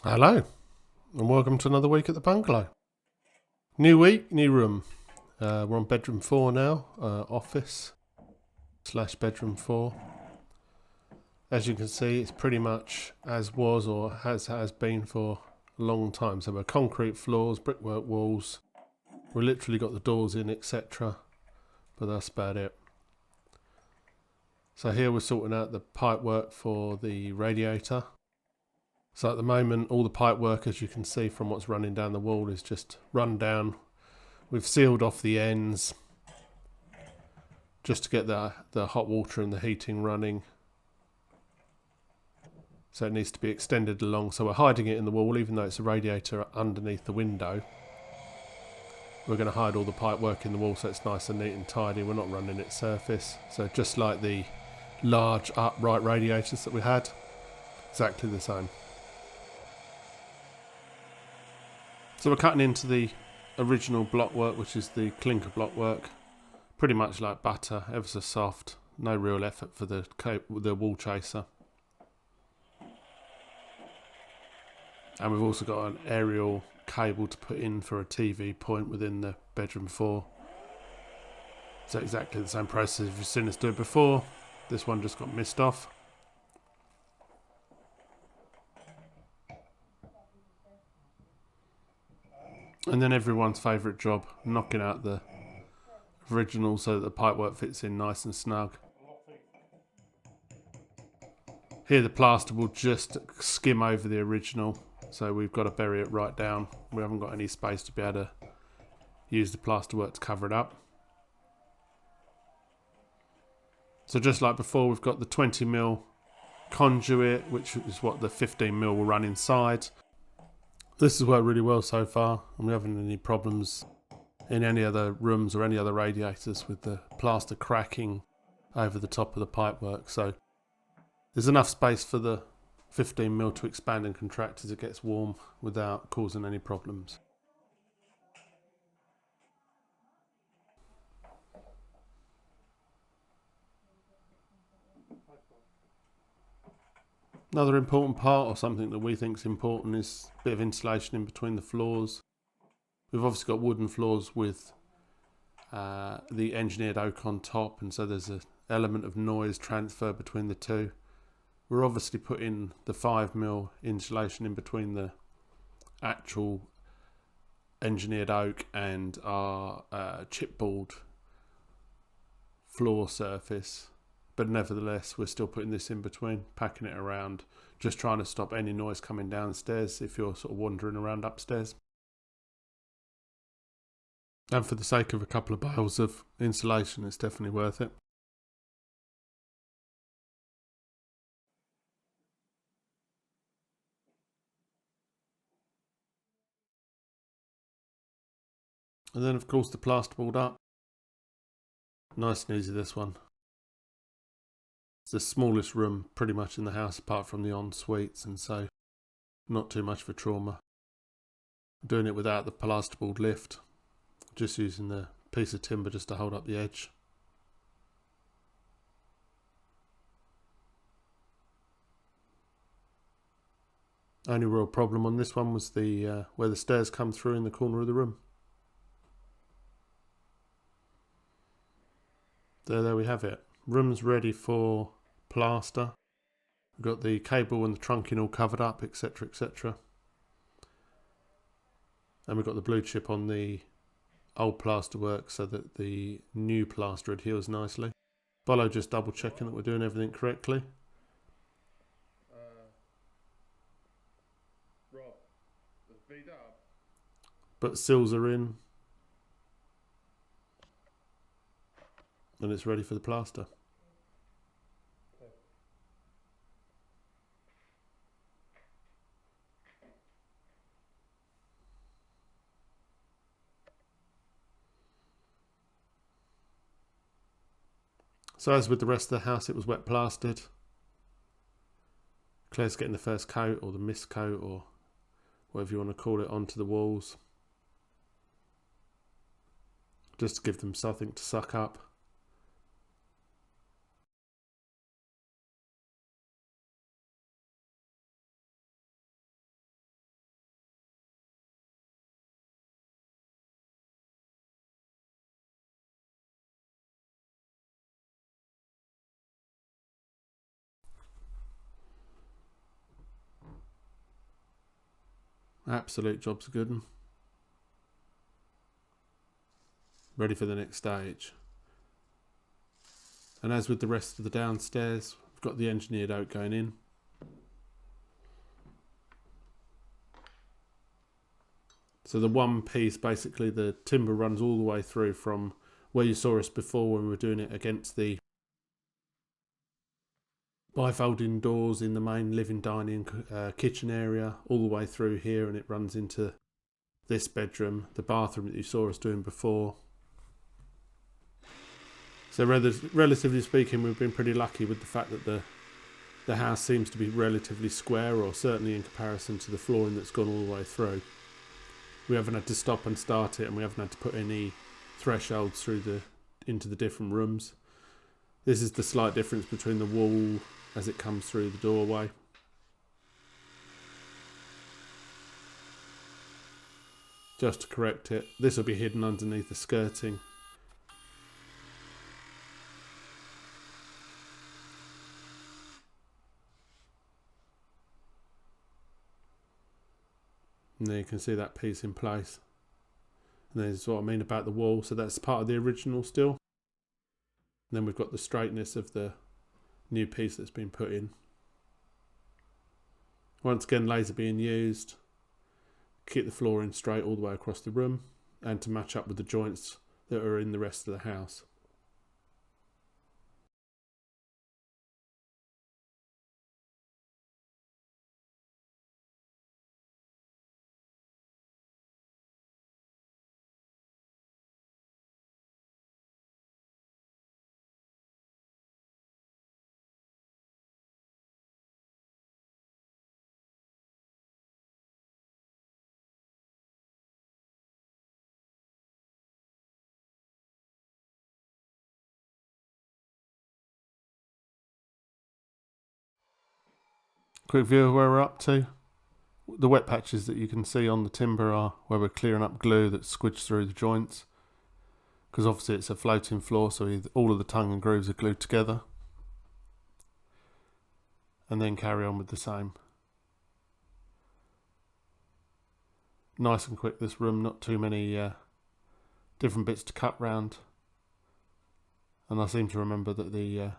Hello, and welcome to another week at the bungalow. New week, new room. We're on bedroom 4 now, office / bedroom 4. As you can see, it's pretty much as was or has been for a long time. So we're concrete floors, brickwork walls. We literally got the doors in, etc. But that's about it. So here we're sorting out the pipe work for the radiator. So at the moment, all the pipe work, as you can see from what's running down the wall, is just run down. We've sealed off the ends just to get the hot water and the heating running. So it needs to be extended along. So we're hiding it in the wall, even though it's a radiator underneath the window. We're going to hide all the pipe work in the wall so it's nice and neat and tidy. We're not running it surface. So just like the large upright radiators that we had, exactly the same. So we're cutting into the original block work, which is the clinker block work. Pretty much like butter, ever so soft. No real effort for the wall chaser. And we've also got an aerial cable to put in for a TV point within the bedroom 4. So exactly the same process as you've seen us do it before. This one just got missed off. And then everyone's favourite job, knocking out the original so that the pipework fits in nice and snug. Here the plaster will just skim over the original, so we've got to bury it right down. We haven't got any space to be able to use the plasterwork to cover it up. So just like before, we've got the 20mm conduit, which is what the 15mm will run inside. This has worked really well so far, and we haven't had any problems in any other rooms or any other radiators with the plaster cracking over the top of the pipework. So there's enough space for the 15mm to expand and contract as it gets warm without causing any problems. Another important part, or something that we think is important, is a bit of insulation in between the floors. We've obviously got wooden floors with the engineered oak on top, and so there's an element of noise transfer between the two. We're obviously putting the 5mm insulation in between the actual engineered oak and our chipboard floor surface, but nevertheless we're still putting this in between, packing it around, just trying to stop any noise coming downstairs if you're sort of wandering around upstairs. And for the sake of a couple of bales of insulation, it's definitely worth it. And then of course the plasterboard up. Nice and easy, this one. It's the smallest room pretty much in the house apart from the en-suites, and so not too much for trauma. Doing it without the plasterboard lift, just using the piece of timber just to hold up the edge. Only real problem on this one was the where the stairs come through in the corner of the room. There we have it. Room's ready for plaster. We've got the cable and the trunking all covered up, etc, etc. And we've got the blue chip on the old plaster work so that the new plaster adheres nicely. Bolo just double checking that we're doing everything correctly. Rob, the beat up. But seals are in. And it's ready for the plaster. So as with the rest of the house, it was wet plastered. Claire's getting the first coat, or the mist coat, or whatever you want to call it, onto the walls. Just to give them something to suck up. Absolute job's a good one. Ready for the next stage. And as with the rest of the downstairs, we've got the engineered oak going in. So the one piece, basically the timber runs all the way through from where you saw us before when we were doing it against the bifolding doors in the main living, dining, kitchen area, all the way through here, and it runs into this bedroom, the bathroom that you saw us doing before. So relatively speaking, we've been pretty lucky with the fact that the house seems to be relatively square, or certainly in comparison to the flooring that's gone all the way through. We haven't had to stop and start it, and we haven't had to put any thresholds into the different rooms. This is the slight difference between the wall as it comes through the doorway. Just to correct it, this will be hidden underneath the skirting. And there you can see that piece in place. And there's what I mean about the wall. So that's part of the original still. And then we've got the straightness of the new piece that's been put in. Once again, laser being used. Keep the flooring straight all the way across the room, and to match up with the joints that are in the rest of the house. Quick view of where we're up to. The wet patches that you can see on the timber are where we're clearing up glue that's squidged through the joints, because obviously it's a floating floor, so all of the tongue and grooves are glued together. And then carry on with the same. Nice and quick this room, not too many different bits to cut round. And I seem to remember that the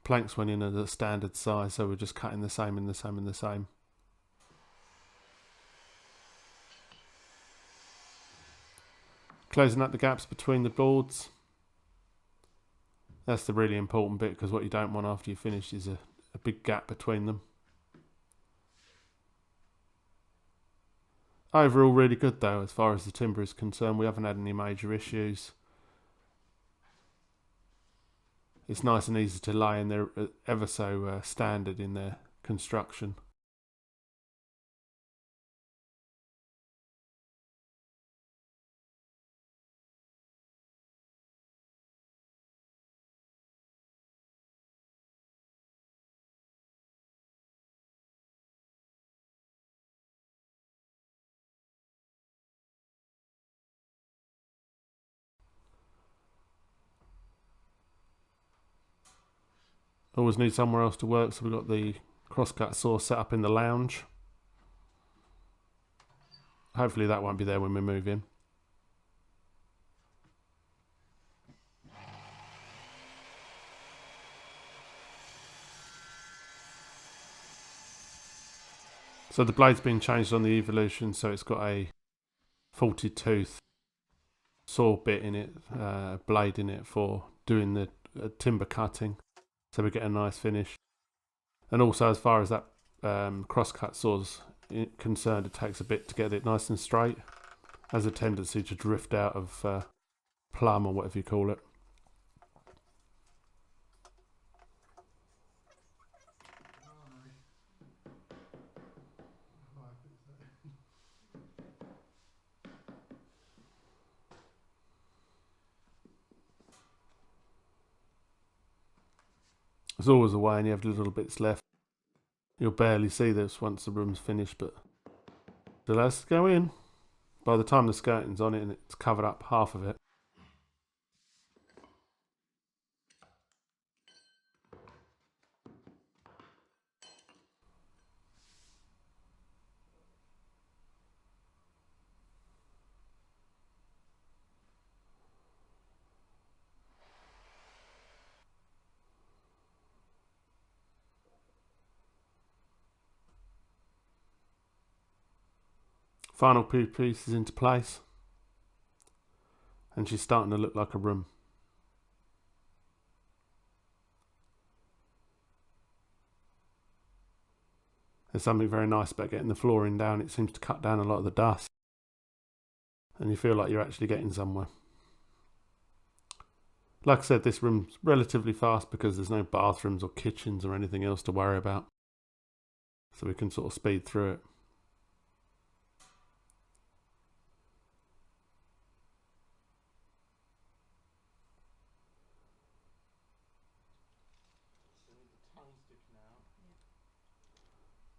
planks went in at a standard size, so we're just cutting the same and the same and the same. Closing up the gaps between the boards. That's the really important bit, because what you don't want after you finish is a big gap between them. Overall really good though, as far as the timber is concerned. We haven't had any major issues. It's nice and easy to lay, and they're ever so standard in their construction. Always need somewhere else to work, so we've got the crosscut saw set up in the lounge. Hopefully that won't be there when we move in. So the blade's been changed on the Evolution, so it's got a 40 tooth saw bit in it, blade in it for doing the timber cutting, so we get a nice finish. And also, as far as that crosscut saw's concerned, it takes a bit to get it nice and straight. Has a tendency to drift out of plumb, or whatever you call it. There's always a way, and you have little bits left. You'll barely see this once the room's finished, but so let's go in. By the time the skirting's on it and it's covered up half of it, Final few pieces into place, and she's starting to look like a room. There's something very nice about getting the flooring down. It seems to cut down a lot of the dust, and you feel like you're actually getting somewhere. Like I said, this room's relatively fast because there's no bathrooms or kitchens or anything else to worry about, so we can sort of speed through it.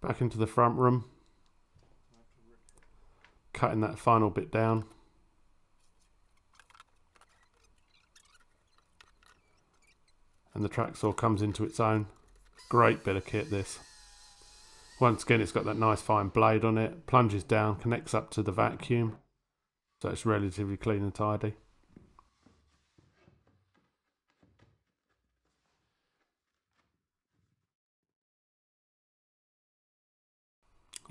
Back into the front room, cutting that final bit down. And the track saw comes into its own. Great bit of kit, this. Once again, it's got that nice fine blade on it, plunges down, connects up to the vacuum, so it's relatively clean and tidy.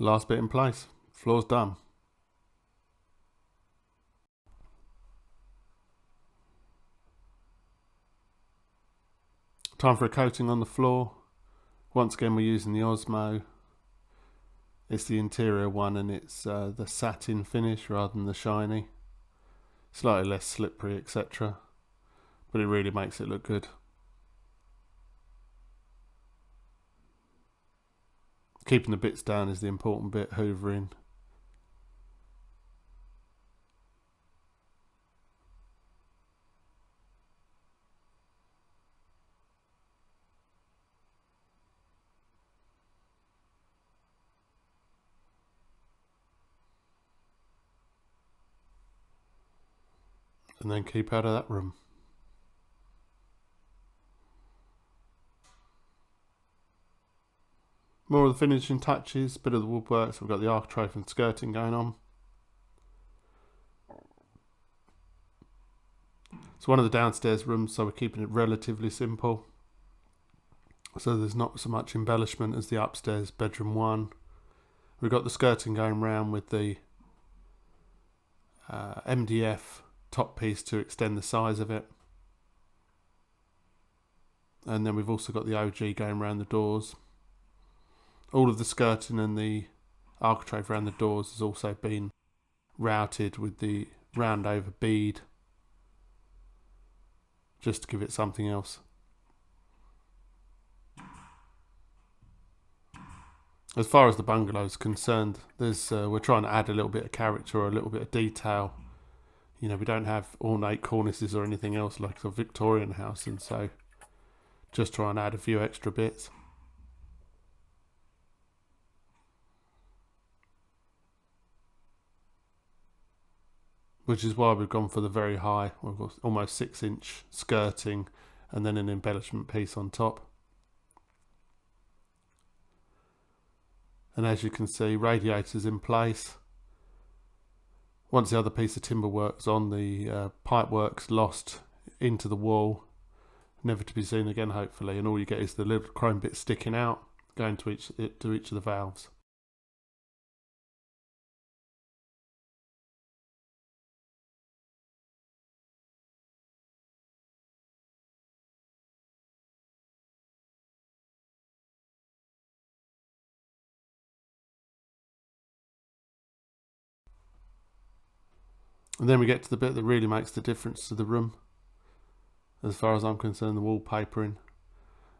Last bit in place, floor's done. Time for a coating on the floor. Once again, we're using the Osmo. It's the interior one, and it's the satin finish rather than the shiny. Slightly less slippery, etc. But it really makes it look good. Keeping the bits down is the important bit, hoovering. And then keep out of that room. More of the finishing touches, bit of the woodwork, so we've got the architrave and skirting going on. It's one of the downstairs rooms, so we're keeping it relatively simple. So there's not so much embellishment as the upstairs bedroom one. We've got the skirting going round with the MDF top piece to extend the size of it. And then we've also got the OG going around the doors. All of the skirting and the architrave around the doors has also been routed with the round over bead, just to give it something else. As far as the bungalow is concerned, we're trying to add a little bit of character or a little bit of detail. You know, we don't have ornate cornices or anything else like a Victorian house, and so just try and add a few extra bits. Which is why we've gone for the very high, almost 6-inch skirting, and then an embellishment piece on top. And as you can see, radiators in place. Once the other piece of timber work's on, the pipe work's lost into the wall, never to be seen again hopefully, and all you get is the little chrome bit sticking out, going to each of the valves. And then we get to the bit that really makes the difference to the room. As far as I'm concerned, the wallpapering.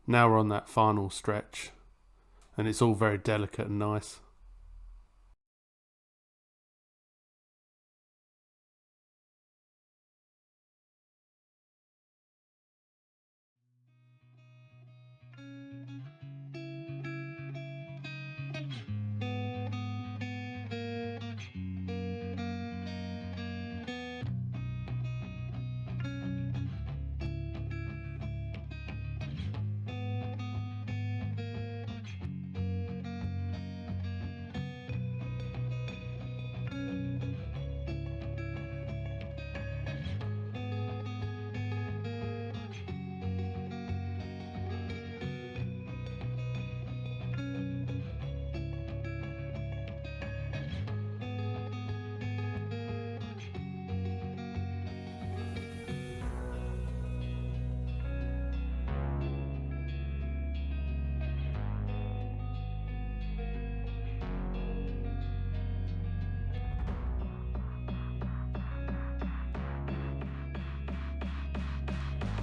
Now we're on that final stretch, and it's all very delicate and nice.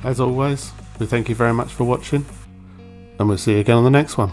As always, we thank you very much for watching, and we'll see you again on the next one.